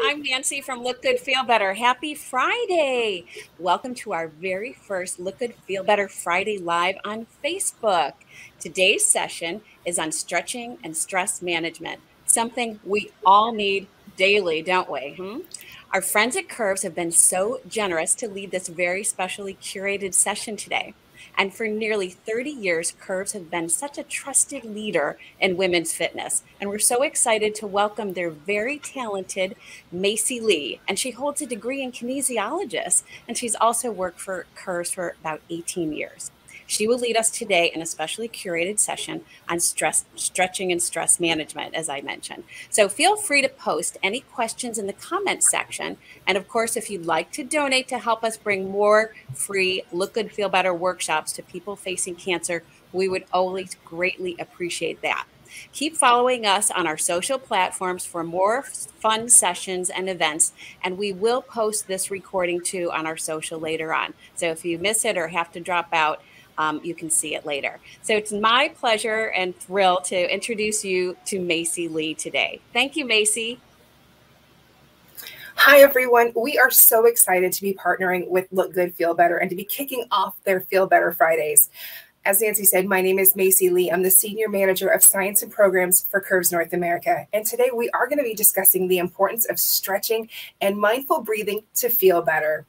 I'm Nancy from Look Good, Feel Better. Happy Friday. Welcome to our very first Look Good, Feel Better Friday Live on Facebook. Today's session is on stretching and stress management, something we all need daily, don't we? Our friends at Curves have been so generous to lead this very specially curated session today. And for nearly 30 years, Curves have been such a trusted leader in women's fitness. And we're so excited to welcome their very talented Macie Lea. And she holds a degree in kinesiologist. And she's also worked for Curves for about 18 years. She will lead us today in a specially curated session on stretching and stress management, as I mentioned. So feel free to post any questions in the comments section. And of course, if you'd like to donate to help us bring more free Look Good, Feel Better workshops to people facing cancer, we would always greatly appreciate that. Keep following us on our social platforms for more fun sessions and events, and we will post this recording too on our social later on. So if you miss it or have to drop out, you can see it later. So it's my pleasure and thrill to introduce you to Macie Lea today. Thank you, Macie. Hi, everyone. We are so excited to be partnering with Look Good, Feel Better and to be kicking off their Feel Better Fridays. As Nancy said, my name is Macie Lea. I'm the Senior Manager of Science and Programs for Curves North America. And today we are going to be discussing the importance of stretching and mindful breathing to feel better.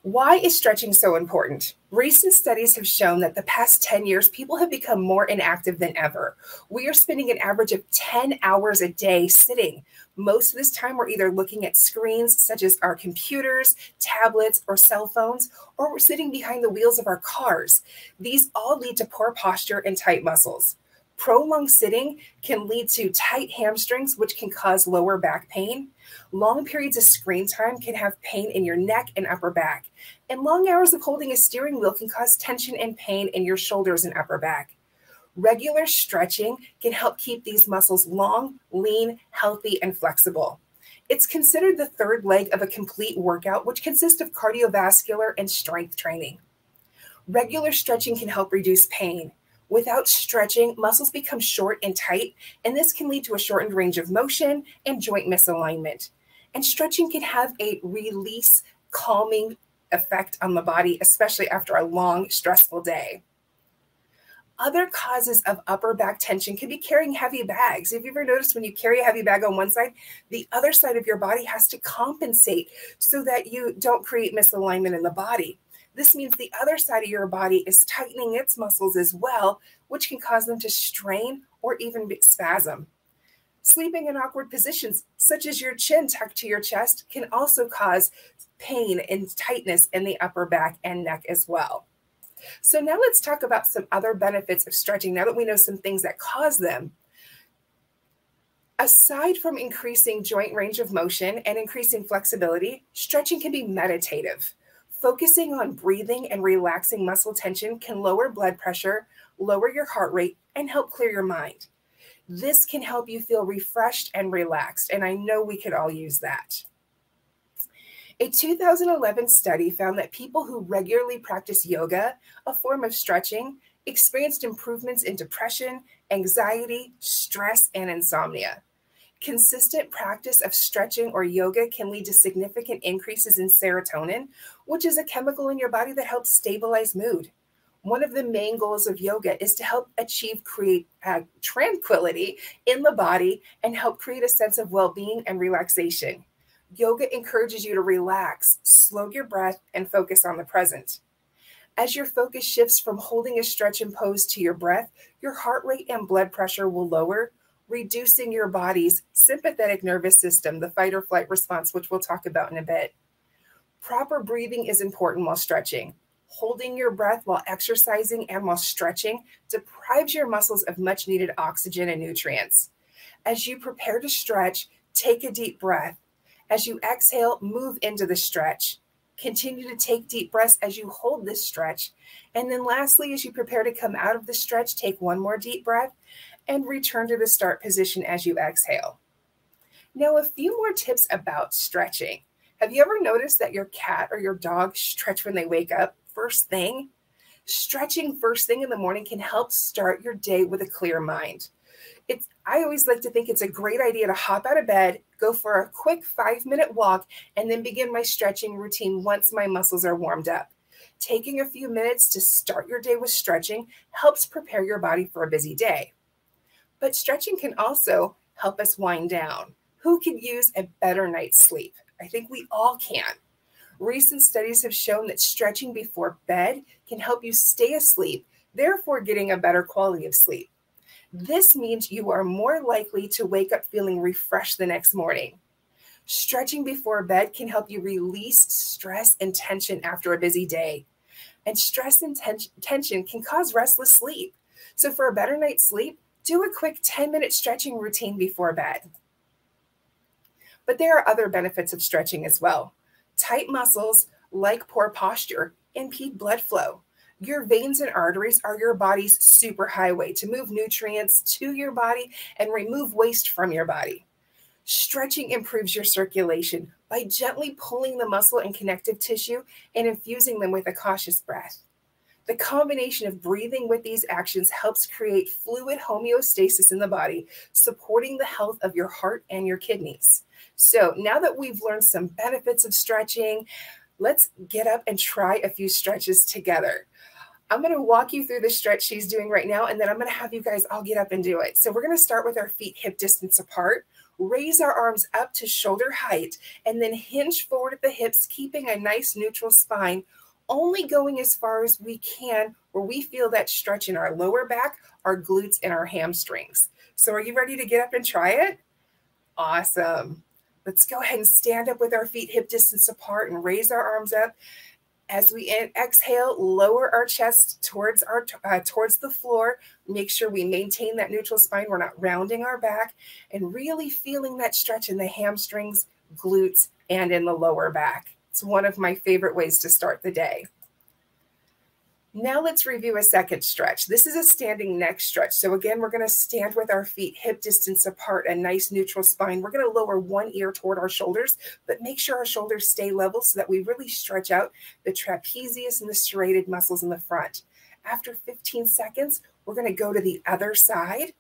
Why is stretching so important? Recent studies have shown that the past 10 years, people have become more inactive than ever. We are spending an average of 10 hours a day sitting. Most of this time, we're either looking at screens such as our computers, tablets, or cell phones, or we're sitting behind the wheels of our cars. These all lead to poor posture and tight muscles. Prolonged sitting can lead to tight hamstrings, which can cause lower back pain. Long periods of screen time can have pain in your neck and upper back. And long hours of holding a steering wheel can cause tension and pain in your shoulders and upper back. Regular stretching can help keep these muscles long, lean, healthy, and flexible. It's considered the third leg of a complete workout, which consists of cardiovascular and strength training. Regular stretching can help reduce pain. Without stretching, muscles become short and tight, and this can lead to a shortened range of motion and joint misalignment. And stretching can have a release, calming effect on the body, especially after a long, stressful day. Other causes of upper back tension can be carrying heavy bags. Have you ever noticed when you carry a heavy bag on one side, the other side of your body has to compensate so that you don't create misalignment in the body? This means the other side of your body is tightening its muscles as well, which can cause them to strain or even spasm. Sleeping in awkward positions, such as your chin tucked to your chest, can also cause pain and tightness in the upper back and neck as well. So now let's talk about some other benefits of stretching, now that we know some things that cause them. Aside from increasing joint range of motion and increasing flexibility, stretching can be meditative. Focusing on breathing and relaxing muscle tension can lower blood pressure, lower your heart rate, and help clear your mind. This can help you feel refreshed and relaxed, and I know we could all use that. A 2011 study found that people who regularly practice yoga, a form of stretching, experienced improvements in depression, anxiety, stress, and insomnia. Consistent practice of stretching or yoga can lead to significant increases in serotonin, which is a chemical in your body that helps stabilize mood. One of the main goals of yoga is to help create tranquility in the body and help create a sense of well-being and relaxation. Yoga encourages you to relax, slow your breath, and focus on the present. As your focus shifts from holding a stretch and pose to your breath, your heart rate and blood pressure will lower, reducing your body's sympathetic nervous system, the fight or flight response, which we'll talk about in a bit. Proper breathing is important while stretching. Holding your breath while exercising and while stretching deprives your muscles of much needed oxygen and nutrients. As you prepare to stretch, take a deep breath. As you exhale, move into the stretch. Continue to take deep breaths as you hold this stretch. And then lastly, as you prepare to come out of the stretch, take one more deep breath and return to the start position as you exhale. Now, a few more tips about stretching. Have you ever noticed that your cat or your dog stretch when they wake up first thing? Stretching first thing in the morning can help start your day with a clear mind. I always like to think it's a great idea to hop out of bed, go for a quick 5-minute walk, and then begin my stretching routine once my muscles are warmed up. Taking a few minutes to start your day with stretching helps prepare your body for a busy day. But stretching can also help us wind down. Who could use a better night's sleep? I think we all can. Recent studies have shown that stretching before bed can help you stay asleep, therefore getting a better quality of sleep. This means you are more likely to wake up feeling refreshed the next morning. Stretching before bed can help you release stress and tension after a busy day. And stress and tension can cause restless sleep. So for a better night's sleep, do a quick 10-minute stretching routine before bed. But there are other benefits of stretching as well. Tight muscles, like poor posture, impede blood flow. Your veins and arteries are your body's superhighway to move nutrients to your body and remove waste from your body. Stretching improves your circulation by gently pulling the muscle and connective tissue and infusing them with a cautious breath. The combination of breathing with these actions helps create fluid homeostasis in the body, supporting the health of your heart and your kidneys. So now that we've learned some benefits of stretching, let's get up and try a few stretches together. I'm going to walk you through the stretch she's doing right now, and then I'm going to have you guys all get up and do it. So we're going to start with our feet hip distance apart, raise our arms up to shoulder height, and then hinge forward at the hips, keeping a nice neutral spine, only going as far as we can where we feel that stretch in our lower back, our glutes, and our hamstrings. So are you ready to get up and try it? Awesome. Let's go ahead and stand up with our feet hip distance apart and raise our arms up. As we exhale, lower our chest towards the floor. Make sure we maintain that neutral spine. We're not rounding our back, and really feeling that stretch in the hamstrings, glutes, and in the lower back. It's one of my favorite ways to start the day. Now let's review a second stretch. This is a standing neck stretch. So again, we're going to stand with our feet hip distance apart, a nice neutral spine. We're going to lower one ear toward our shoulders, but make sure our shoulders stay level so that we really stretch out the trapezius and the serrated muscles in the front. After 15 seconds, we're going to go to the other side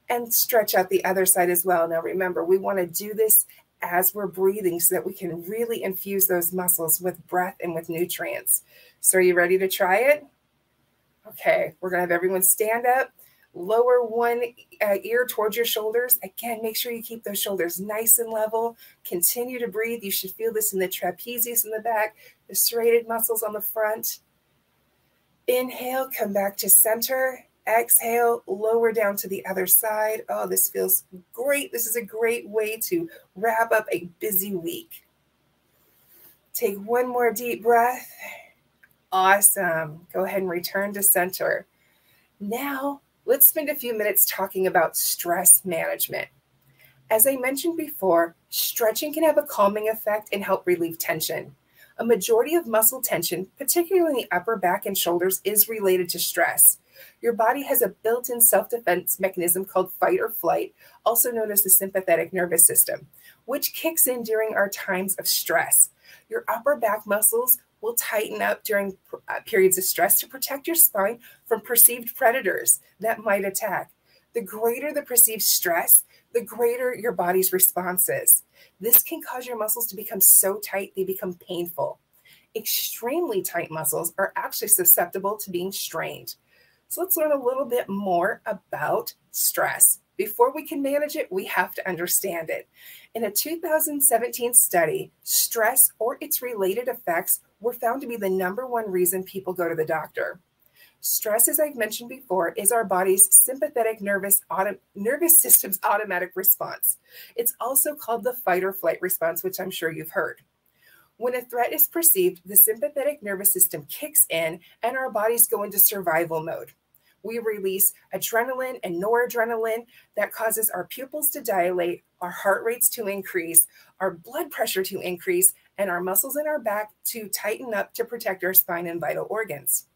and stretch out the other side as well. Now remember, we want to do this as we're breathing so that we can really infuse those muscles with breath and with nutrients. So are you ready to try it? Okay, we're going to have everyone stand up, lower one ear towards your shoulders. Again, make sure you keep those shoulders nice and level. Continue to breathe. You should feel this in the trapezius in the back, the serrated muscles on the front. Inhale, come back to center. Exhale, lower down to the other side. Oh, this feels great. This is a great way to wrap up a busy week. Take one more deep breath. Awesome. Go ahead and return to center. Now, let's spend a few minutes talking about stress management. As I mentioned before, stretching can have a calming effect and help relieve tension. A majority of muscle tension, particularly in the upper back and shoulders, is related to stress. Your body has a built-in self-defense mechanism called fight or flight, also known as the sympathetic nervous system, which kicks in during our times of stress. Your upper back muscles will tighten up during periods of stress to protect your spine from perceived predators that might attack. The greater the perceived stress, the greater your body's response is. This can cause your muscles to become so tight they become painful. Extremely tight muscles are actually susceptible to being strained. So let's learn a little bit more about stress. Before we can manage it, we have to understand it. In a 2017 study, stress or its related effects were found to be the #1 reason people go to the doctor. Stress, as I've mentioned before, is our body's sympathetic nervous system's automatic response. It's also called the fight or flight response, which I'm sure you've heard. When a threat is perceived, the sympathetic nervous system kicks in and our bodies go into survival mode. We release adrenaline and noradrenaline that causes our pupils to dilate, our heart rates to increase, our blood pressure to increase, and our muscles in our back to tighten up to protect our spine and vital organs.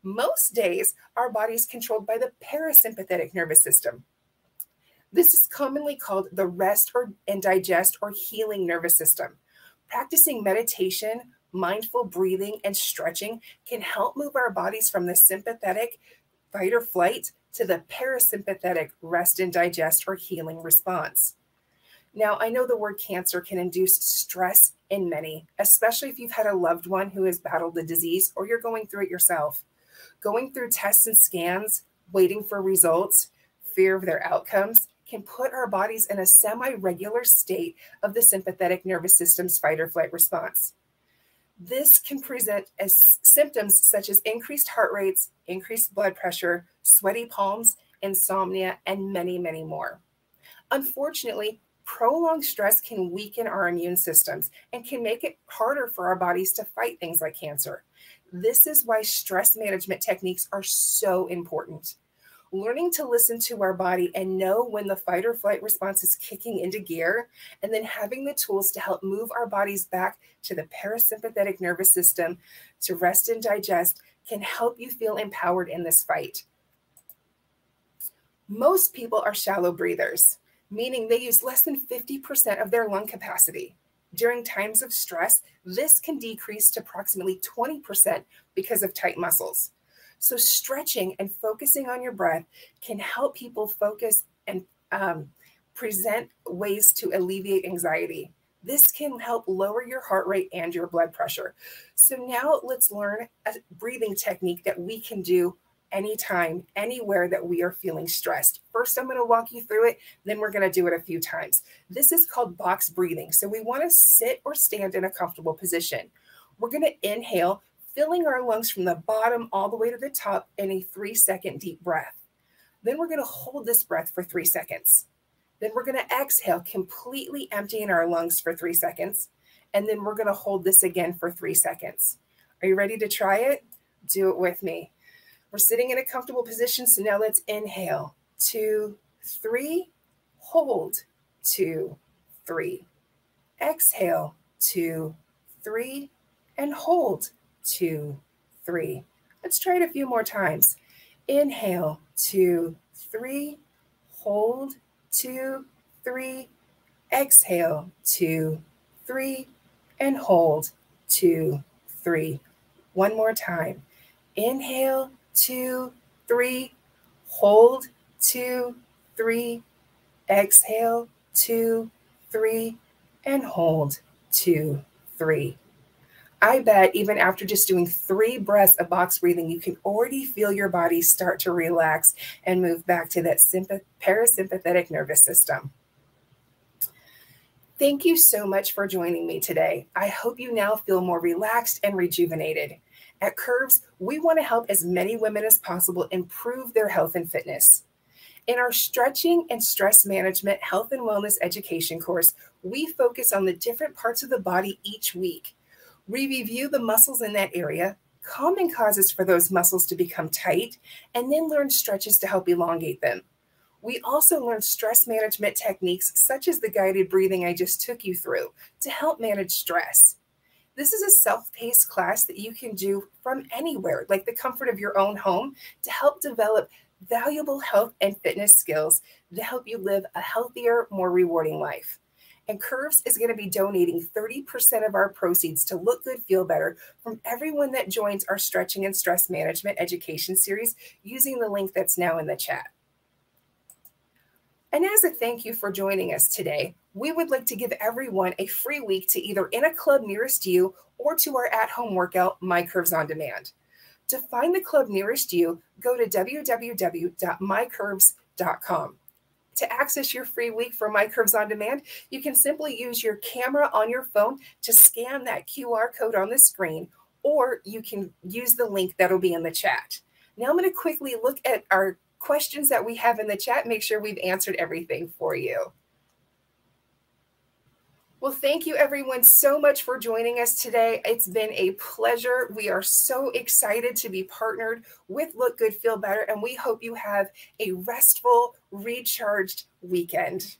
Most days, our body is controlled by the parasympathetic nervous system. This is commonly called the rest and digest or healing nervous system. Practicing meditation, mindful breathing, and stretching can help move our bodies from the sympathetic fight or flight to the parasympathetic rest and digest or healing response. Now, I know the word cancer can induce stress in many, especially if you've had a loved one who has battled the disease or you're going through it yourself. Going through tests and scans, waiting for results, fear of their outcomes can put our bodies in a semi-regular state of the sympathetic nervous system's fight or flight response. This can present as symptoms such as increased heart rates, increased blood pressure, sweaty palms, insomnia, and many, many more. Unfortunately, prolonged stress can weaken our immune systems and can make it harder for our bodies to fight things like cancer. This is why stress management techniques are so important. Learning to listen to our body and know when the fight or flight response is kicking into gear, and then having the tools to help move our bodies back to the parasympathetic nervous system to rest and digest can help you feel empowered in this fight. Most people are shallow breathers, meaning they use less than 50% of their lung capacity. During times of stress, this can decrease to approximately 20% because of tight muscles. So stretching and focusing on your breath can help people focus and present ways to alleviate anxiety. This can help lower your heart rate and your blood pressure. So now let's learn a breathing technique that we can do anytime, anywhere that we are feeling stressed. First, I'm going to walk you through it, then we're going to do it a few times. This is called box breathing. So we want to sit or stand in a comfortable position. We're going to inhale, filling our lungs from the bottom all the way to the top in a 3-second deep breath. Then we're going to hold this breath for 3 seconds. Then we're going to exhale, completely emptying our lungs for 3 seconds. And then we're going to hold this again for 3 seconds. Are you ready to try it? Do it with me. We're sitting in a comfortable position, so now let's inhale. 2, 3, hold. 2, 3. Exhale. 2, 3, and hold. 2, 3. Let's try it a few more times. Inhale. 2, 3, hold. 2, 3. Exhale. 2, 3, and hold. 2, 3. One more time. Inhale. 2, 3, hold. 2, 3, exhale. 2, 3, and hold. 2, 3. I bet even after just doing 3 breaths of box breathing, you can already feel your body start to relax and move back to that parasympathetic nervous system. Thank you so much for joining me today. I hope you now feel more relaxed and rejuvenated. At Curves, we want to help as many women as possible improve their health and fitness. In our Stretching and Stress Management Health and Wellness Education course, we focus on the different parts of the body each week. We review the muscles in that area, common causes for those muscles to become tight, and then learn stretches to help elongate them. We also learn stress management techniques such as the guided breathing I just took you through to help manage stress. This is a self-paced class that you can do from anywhere, like the comfort of your own home, to help develop valuable health and fitness skills to help you live a healthier, more rewarding life. And Curves is going to be donating 30% of our proceeds to Look Good, Feel Better from everyone that joins our Stretching and Stress Management Education series using the link that's now in the chat. And as a thank you for joining us today, we would like to give everyone a free week to either in a club nearest you or to our at-home workout, My Curves On Demand. To find the club nearest you, go to www.mycurves.com. To access your free week for My Curves On Demand, you can simply use your camera on your phone to scan that QR code on the screen, or you can use the link that'll be in the chat. Now I'm going to quickly look at our questions that we have in the chat, make sure we've answered everything for you. Well, thank you everyone so much for joining us today. It's been a pleasure. We are so excited to be partnered with Look Good, Feel Better, and we hope you have a restful, recharged weekend.